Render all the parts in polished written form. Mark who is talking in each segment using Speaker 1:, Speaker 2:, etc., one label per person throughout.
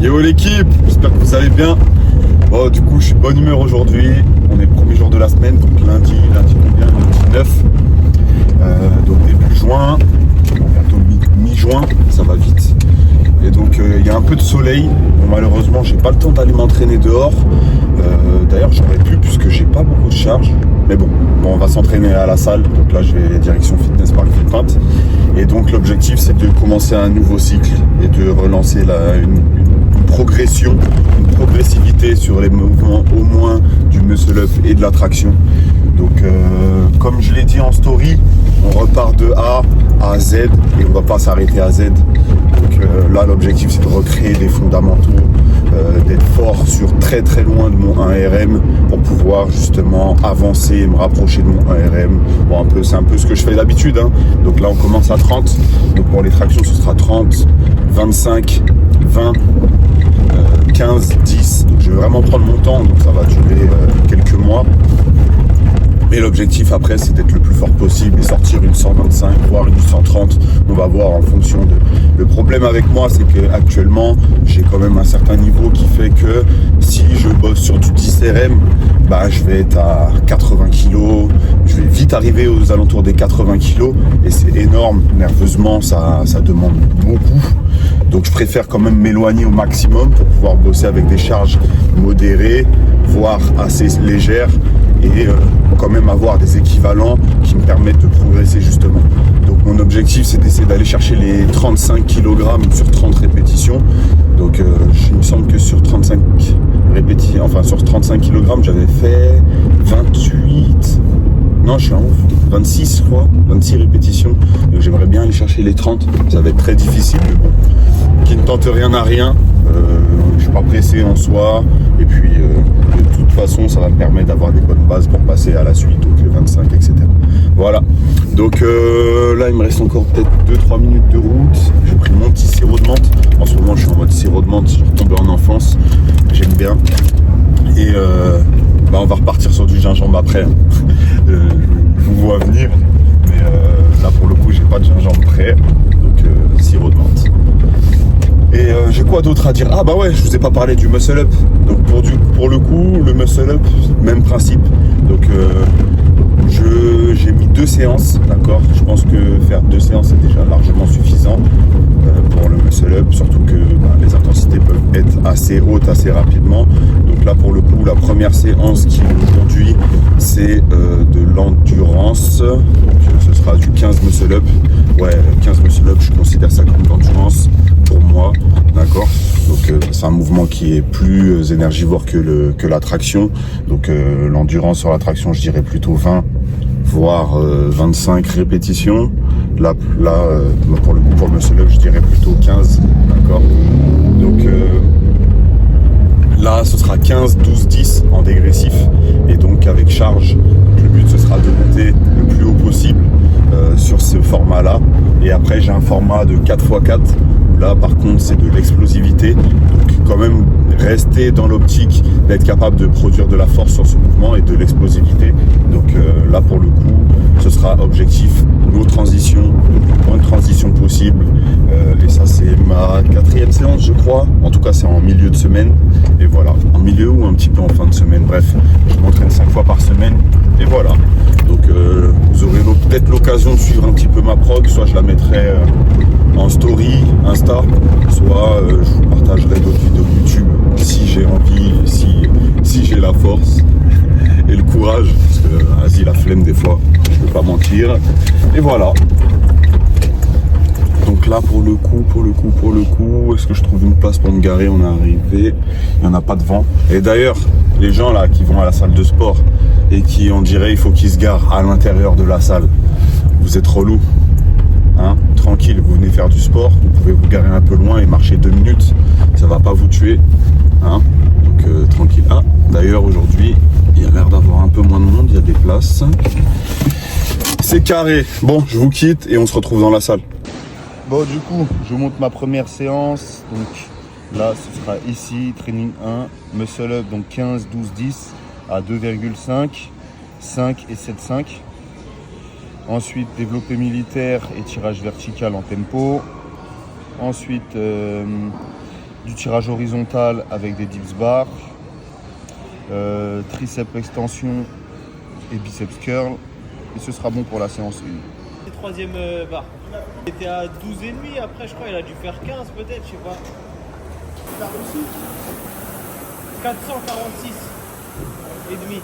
Speaker 1: Yo l'équipe, j'espère que vous allez bien. Bon, du coup je suis de bonne humeur aujourd'hui. On est le premier jour de la semaine, donc lundi combien? Lundi 9. Donc début juin, bientôt mi-juin, ça va vite. Et donc il y a un peu de soleil. Bon, malheureusement j'ai pas le temps d'aller m'entraîner dehors. D'ailleurs j'aurais pu puisque j'ai pas beaucoup de charge. Mais bon, on va s'entraîner à la salle. Donc là je vais direction Fitness Park Villepinte. Et donc l'objectif c'est de commencer un nouveau cycle et de relancer une progression, une progressivité sur les mouvements au moins du muscle up et de la traction. Donc comme je l'ai dit en story, on repart de A à Z et on va pas s'arrêter à Z. Donc là l'objectif c'est de recréer des fondamentaux, d'être fort sur très très loin de mon 1RM pour pouvoir justement avancer et me rapprocher de mon 1RM. Bon, c'est un peu ce que je fais d'habitude, hein. Donc là on commence à 30, donc pour les tractions ce sera 30, 25, 20, 15, 10. Donc je vais vraiment prendre mon temps, donc ça va durer quelques mois. Mais l'objectif après c'est d'être le plus fort possible et sortir une 125 voire une 130. On va voir en fonction de... Le problème avec moi c'est que actuellement j'ai quand même un certain niveau qui fait que si je bosse sur du 10 RM, bah je vais être à 80 kg. Je vais vite arriver aux alentours des 80 kg et c'est énorme. Nerveusement ça demande beaucoup. Donc je préfère quand même m'éloigner au maximum pour pouvoir bosser avec des charges modérées, voire assez légères. Et quand même avoir des équivalents qui me permettent de progresser justement. Donc mon objectif c'est d'essayer d'aller chercher les 35 kg sur 30 répétitions. Donc il me semble que sur 35 répétitions, enfin sur 35 kg j'avais fait 28. Non, je suis en 26 je crois, 26 répétitions. Donc j'aimerais bien aller chercher les 30. Ça va être très difficile, mais bon, qui ne tente rien à rien. Je suis pas pressé en soi. Et puis de toute façon, ça va me permettre d'avoir des bonnes bases pour passer à la suite, donc les 25, etc. Voilà. Donc là, il me reste encore peut-être 2-3 minutes de route. J'ai pris mon petit sirop de menthe. En ce moment, je suis en mode sirop de menthe. Je suis retombé en enfance. J'aime bien. Et on va repartir sur du gingembre après. Je vous vois venir, mais là pour le coup j'ai pas de gingembre prêt, donc sirop de menthe. Et j'ai quoi d'autre à dire? Ah bah ouais, je vous ai pas parlé du muscle up. Donc pour le coup le muscle up, même principe. Donc j'ai mis 2 séances, d'accord. Je pense que faire 2 séances c'est déjà largement suffisant pour le muscle up, surtout que les intensités peuvent être assez hautes assez rapidement. Donc là pour le coup la première séance qui est aujourd'hui c'est de l'endurance. Donc ce sera du 15 muscle up. Ouais, 15 muscle up, je considère ça comme l'endurance pour moi, d'accord. Donc c'est un mouvement qui est plus énergivore que la traction. Donc l'endurance sur la traction, je dirais plutôt 20 voire 25 répétitions. Là pour le coup pour le muscle up, je dirais plutôt 15, d'accord. Donc là ce sera 15, 12, 10 en dégressif et donc avec charge. Le but ce sera de monter le plus haut possible sur ce format là. Et après j'ai un format de 4x4 où là par contre c'est de l'explosivité. Donc quand même rester dans l'optique d'être capable de produire de la force sur ce mouvement et de l'explosivité. Donc là pour le coup ce sera objectif no transition, le plus point de transition possible. Et ça c'est ma 4e séance je crois. En tout cas c'est en milieu de semaine. Et voilà, en milieu ou un petit peu en fin de semaine. Bref, je m'entraîne 5 fois par semaine. Et voilà. Donc vous aurez peut-être l'occasion de suivre un petit peu ma prog. Soit je la mettrai en story, Insta. Soit je vous partagerai d'autres vidéos YouTube si j'ai envie, si j'ai la force et le courage. Parce que vas-y, la flemme des fois, je peux pas mentir. Et voilà. Donc là pour le coup, est-ce que je trouve une place pour me garer? On est arrivé, il n'y en a pas de vent. Et d'ailleurs, les gens là qui vont à la salle de sport et qui on dirait il faut qu'ils se garent à l'intérieur de la salle, vous êtes relou, hein? Tranquille, vous venez faire du sport, vous pouvez vous garer un peu loin et marcher 2 minutes, ça va pas vous tuer, hein? Donc tranquille. Ah, d'ailleurs aujourd'hui, il y a l'air d'avoir un peu moins de monde, il y a des places. C'est carré. Bon, je vous quitte et on se retrouve dans la salle. Bon, du coup, je vous montre ma première séance. Donc là, ce sera ici, training 1, muscle up, donc 15, 12, 10 à 2,5, 5 et 7,5. Ensuite, développé militaire et tirage vertical en tempo. Ensuite, du tirage horizontal avec des dips bars, triceps extension et biceps curl. Et ce sera bon pour la séance 1.
Speaker 2: Troisième barre. Il était à 12,5 après, je crois, il a dû faire 15 peut-être, je sais pas. 446 et demi.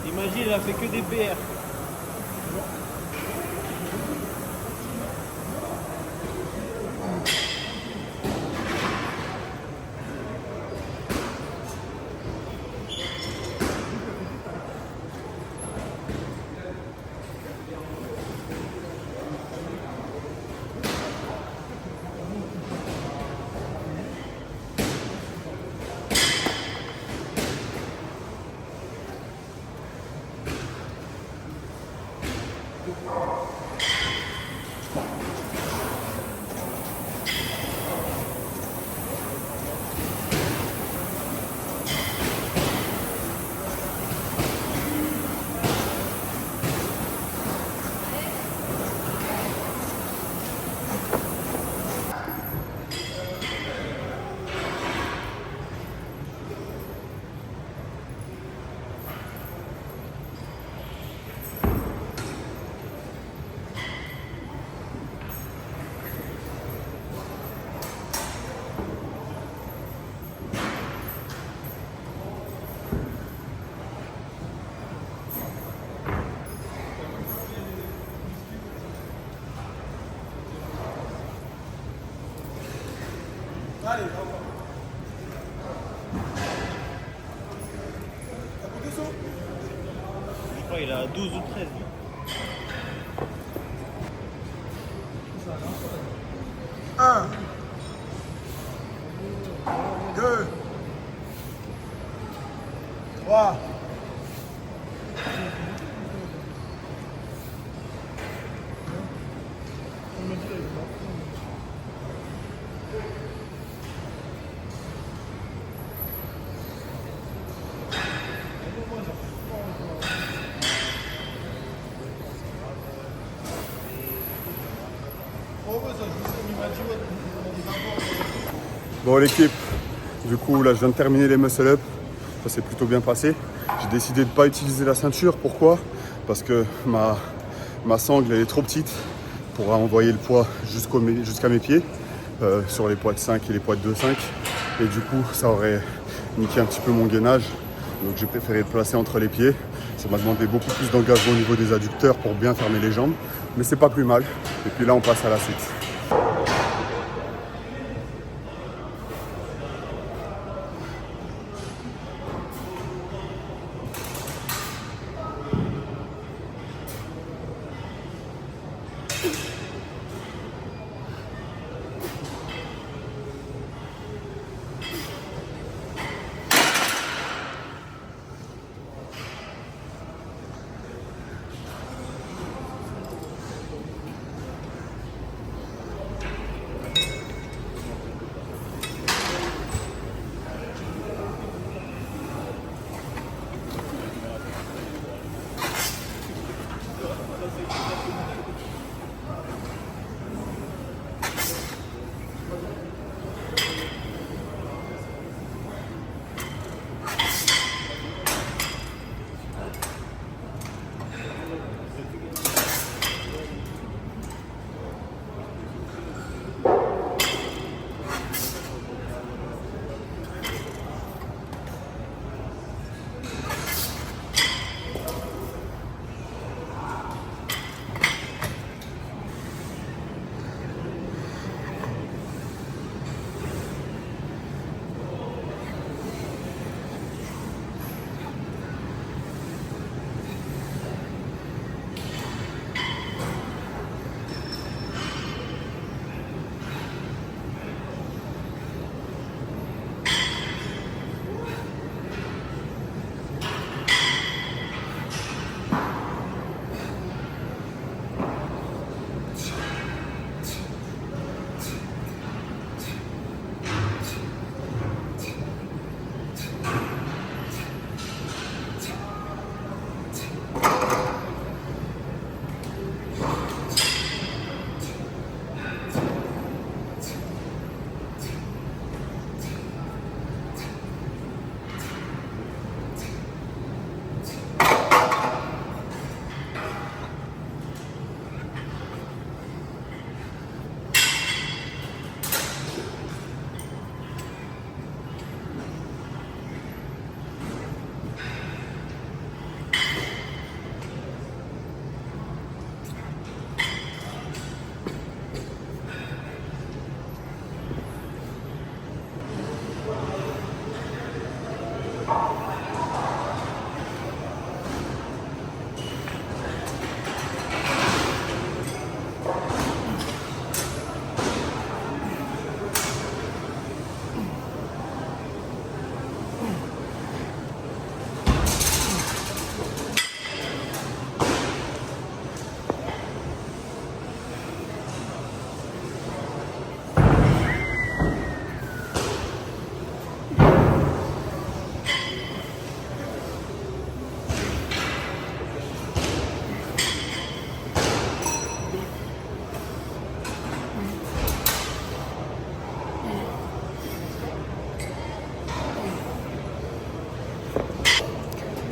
Speaker 2: Imagine, il a fait que des PR.
Speaker 3: Allez,
Speaker 2: Je crois qu'il a 12 ou 13.
Speaker 3: un, deux, trois.
Speaker 1: Bon l'équipe, du coup là je viens de terminer les muscle-up, ça s'est plutôt bien passé. J'ai décidé de ne pas utiliser la ceinture, pourquoi? Parce que ma sangle elle est trop petite pour envoyer le poids jusqu'à mes pieds, sur les poids de 5 et les poids de 2,5. Et du coup ça aurait niqué un petit peu mon gainage, donc j'ai préféré le placer entre les pieds. Ça m'a demandé beaucoup plus d'engagement au niveau des adducteurs pour bien fermer les jambes, mais c'est pas plus mal. Et puis là on passe à la suite.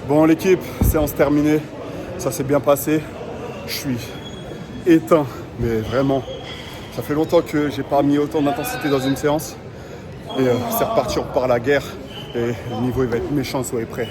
Speaker 1: Bon l'équipe, séance terminée, ça s'est bien passé. Je suis éteint, mais vraiment, ça fait longtemps que j'ai pas mis autant d'intensité dans une séance. Et c'est reparti, on repart à la guerre. Et le niveau il va être méchant, soyez prêts.